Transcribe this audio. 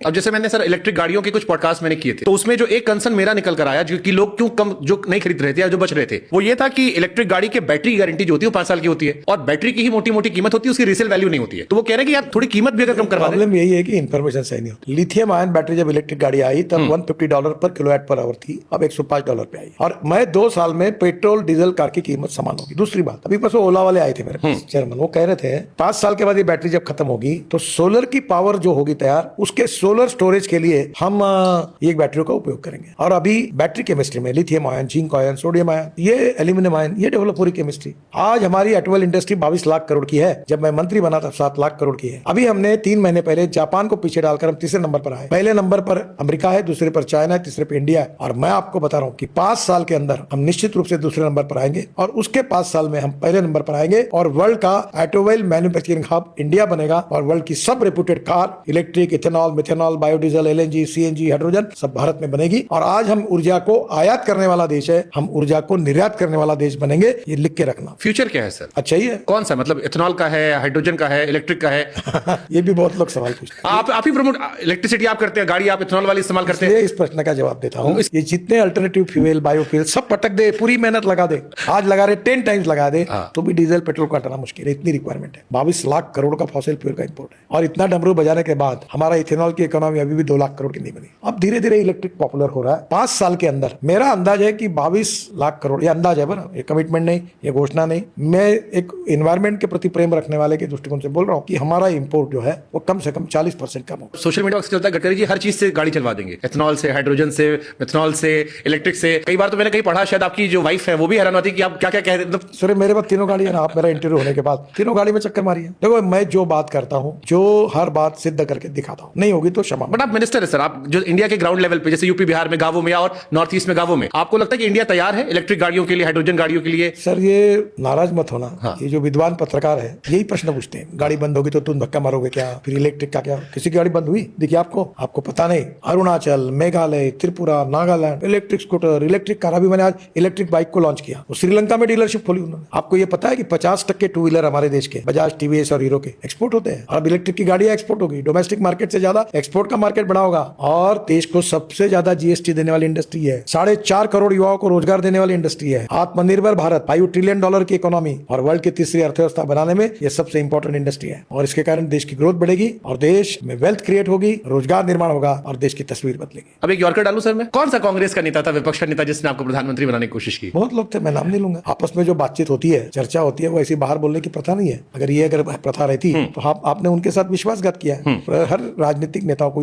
अब जैसे मैंने सर इलेक्ट्रिक गाड़ियों के कुछ पॉडकास्ट मैंने किए थे, तो उसमें जो एक कंसर्न मेरा निकल कर आया जो कि लोग क्यों कम जो नहीं खरीद रहे थे या जो बच रहे थे, वो ये था कि इलेक्ट्रिक गाड़ी के बैटरी गारंटी जो होती है वो 5 साल की होती है और बैटरी की ही मोटी मोटी कीमत होती है, उसकी रीसेल वैल्यू नहीं होती है। तो वो कह रहे हैं कि यार थोड़ी कीमत भी अगर कम करवा दें। प्रॉब्लम यही है कि इन्फॉर्मेशन सही नहीं होती। लिथियम आयन बैटरी जब इलेक्ट्रिक गाड़ी आई तब $150 पर किलोवाट पर आवर थी, अब $105 पे आई। और मैं 2 साल में पेट्रोल डीजल कार की कीमत समान होगी। दूसरी बात, अभी परसों ओला वाले आए थे मेरे पास चेयरमैन, वो कह रहे थे 5 साल के बाद ये बैटरी जब खत्म होगी तो सोलर की पावर जो होगी तैयार, उसके सोलर स्टोरेज के लिए हम ये बैटरियों का उपयोग करेंगे। और अभी बैटरी केमिस्ट्री में lithium ion, zinc ion, sodium ion, ये एल्यूमिनियम आयन, ये डेवलप हो रही केमिस्ट्री। आज हमारी ऑटोमोबाइल इंडस्ट्री 22 लाख करोड़ की है, जब मैं मंत्री बना था 7 लाख करोड़ की है। अभी हमने 3 महीने पहले जापान को पीछे डालकर हम तीसरे नंबर पर आए। पहले नंबर पर अमेरिका है, दूसरे पर चाइना है, तीसरे पर इंडिया है। और मैं आपको बता रहा हूं कि 5 साल के अंदर हम निश्चित रूप से दूसरे नंबर पर आएंगे और उसके 5 साल में हम पहले नंबर पर आएंगे और वर्ल्ड का ऑटोमोबाइल मैन्युफैक्चरिंग हब इंडिया बनेगा और वर्ल्ड की सब reputed car, electric, ethanol, methanol, biodiesel, LNG, CNG, hydrogen सब भारत में बनेगी। और आज हम ऊर्जा को आयात करने वाला देश है, हम ऊर्जा को निर्यात करने वाला देश बनेंगे, ये लिख के रखना। फ्यूचर क्या है सर? अच्छा ही है। कौन सा, मतलब इथेनॉल का है, हाइड्रोजन का है, इलेक्ट्रिक का है? ये भी बहुत लोग सवाल पूछते हैं। आप ही प्रमोट, इलेक्ट्रिसिटी आप करते हैं, गाड़ी आप इथेनॉल वाली इस्तेमाल करते हैं। इस प्रश्न का जवाब देता हूँ। ये जितने अल्टरनेटिव फ्यूल, बायोफ्यूल सब पटक दे, पूरी मेहनत लगा दे, आज लगा रहे 10 टाइम्स लगा दे, तो भी डीजल पेट्रोल को हटाना मुश्किल है। इतनी रिक्वायरमेंट है। 22 लाख करोड़ का फॉसिल फ्यूल का इंपोर्ट है और इतना डमरू बजाने के बाद हमारा इथेनॉल की इकोनॉमी अभी भी 2 लाख करोड़ की नहीं बनी। अब धीरे धीरे इलेक्ट्रिक पॉपुलर हो रहा है। 5 साल के अंदर मेरा अंदाज है कि 22 लाख करोड़, ये अंदाज है बना, ये कमिटमेंट नहीं, ये घोषणा नहीं। मैं एक एनवायरमेंट के प्रति प्रेम रखने वाले के दृष्टिकोण से बोल रहा हूँ कि हमारा इंपोर्ट जो है वो कम से कम 40% कम हो। सोशल मीडिया पर चलता है गडकरी जी हर चीज से गाड़ी चलवा देंगे, इथेनॉल से, हाइड्रोजन से, मिथेनॉल से, इलेक्ट्रिक से। कई बार तो मैंने कहीं पढ़ा, शायद आपकी जो वाइफ है वो भी हैरान होती है कि आप क्या क्या कह रहे हैं। सर मेरे पास तीनों गाड़ी है ना, आप मेरा इंटरव्यू होने के बाद तीनों गाड़ी में चक्कर मारी है। देखो मैं जो बात करता हूँ, जो हर बात सिद्ध करके दिखाता हूँ, नहीं होगी तो क्षमा। बट आप मिनिस्टर है सर, आप जो इंडिया के ग्राउंड लेवल पे, जैसे यूपी बिहार में गांवों में और नॉर्थ ईस्ट में गांवों में, आपको लगता है कि इंडिया तैयार है इलेक्ट्रिक गाड़ियों के लिए, हाइड्रोजन गाड़ियों के लिए? सर ये नाराज मत होना। हाँ। ये जो विद्वान पत्रकार है यही प्रश्न पूछते हैं, गाड़ी बंद होगी तो तुम धक्का मारोगे क्या, फिर इलेक्ट्रिक का क्या? किसी की गाड़ी बंद हुई देखिए आपको पता नहीं। Arunachal, Meghalaya, Tripura, Nagaland, electric scooter, electric car. अभी मैंने आज इलेक्ट्रिक बाइक को लॉन्च किया, श्रीलंका में डीलरशिप खोली उन्होंने। आपको ये पता है कि 50% टू व्हीलर हमारे देश के बजाज, टीवीएस और हीरो के एक्सपोर्ट होते हैं। अब इलेक्ट्रिक की गाड़ियां एक्सपोर्ट होगी, डोमेस्टिक मार्केट से ज्यादा एक्सपोर्ट का मार्केट बड़ा होगा। और देश को सबसे ज्यादा जीएसटी देने वाली इंडस्ट्री है, 4.5 करोड़ युवाओं को रोजगार देने वाली इंडस्ट्री है। आत्मनिर्भर भारत, $5 ट्रिलियन की इकोनॉमी और वर्ल्ड की तीसरी अर्थव्यवस्था बनाने में यह सबसे इंपॉर्टेंट इंडस्ट्री है। और इसके कारण देश की ग्रोथ बढ़ेगी और देश में वेल्थ क्रिएट होगी, रोजगार निर्माण होगा और देश की तस्वीर बदलेगी। अब एक यॉर्कर डालू सर मैं, कौन सा कांग्रेस का नेता था, विपक्ष का नेता, जिसने आपको प्रधानमंत्री बनाने की कोशिश की? बहुत लोग थे, मैं नाम नहीं लूंगा। आपस में जो बातचीत होती है, चर्चा होती है, वो ऐसी बाहर बोलने की प्रथा नहीं है। अगर प्रथा रहती तो आपने उनके साथ विश्वासघात किया है। हर राजनीतिक नेताओं को